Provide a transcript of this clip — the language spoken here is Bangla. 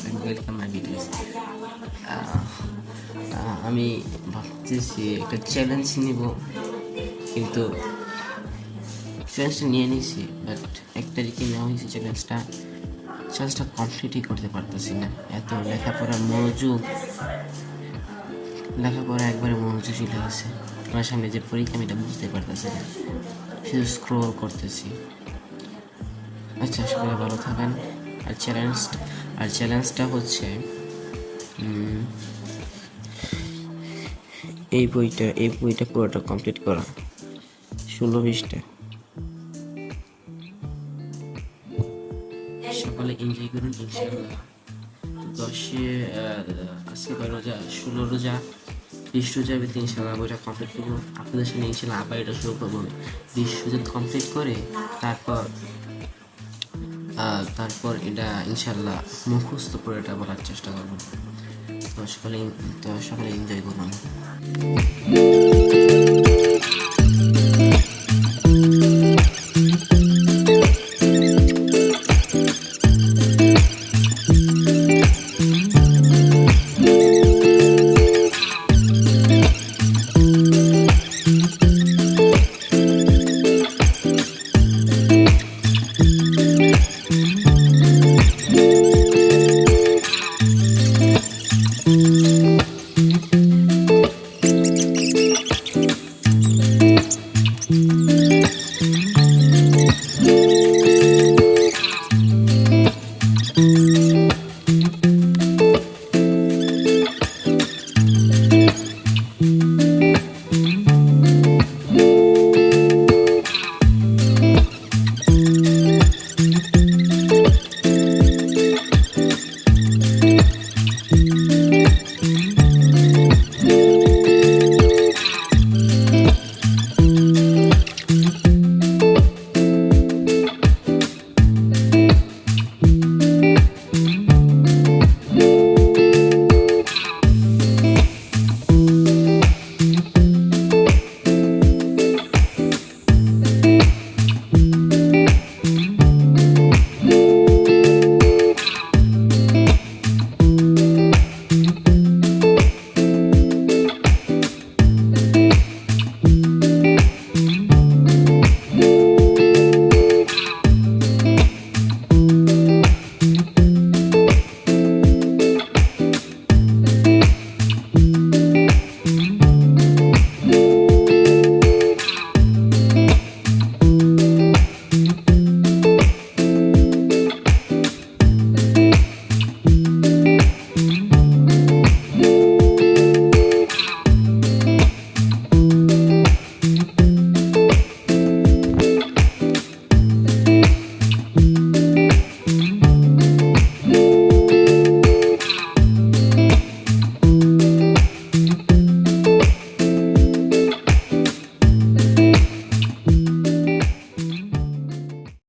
and welcome my videos. আমি ভাবতেছি একটা চ্যালেঞ্জ নিব, কিন্তু চ্যালেঞ্জটা নিয়ে নিয়েছি, বাট 1 তারিখে নেওয়া হয়েছে। চ্যালেঞ্জটা কমপ্লিটই করতে পারতেছি না। এত লেখাপড়া একবারে মনোযোগ চলে গেছে। তোমার সামনে যে পরীক্ষা আমি এটা বুঝতে পারতেছি না, শুধু স্ক্রোল করতেছি। আচ্ছা, সবাই ভালো থাকেন। আর চ্যালেঞ্জটা হচ্ছে এই বইটা পুরোটা কমপ্লিট করা, 16 পৃষ্ঠা। সকালে এনজয় করুন ইনশাআল্লাহ। 10-এ আজকে 12 রোজা, 16 রোজা, 20 রোজা ইনশাআল্লাহ বইটা কমপ্লিট করবো। আপনাদের সামনে ইনশাআল্লাহ আবার এটা শুরু করবো। 20 রোজা কমপ্লিট করে তারপর এটা ইনশাআল্লাহ মুখস্থ করে এটা বলার চেষ্টা করবো। তো সকালে এনজয় করুন।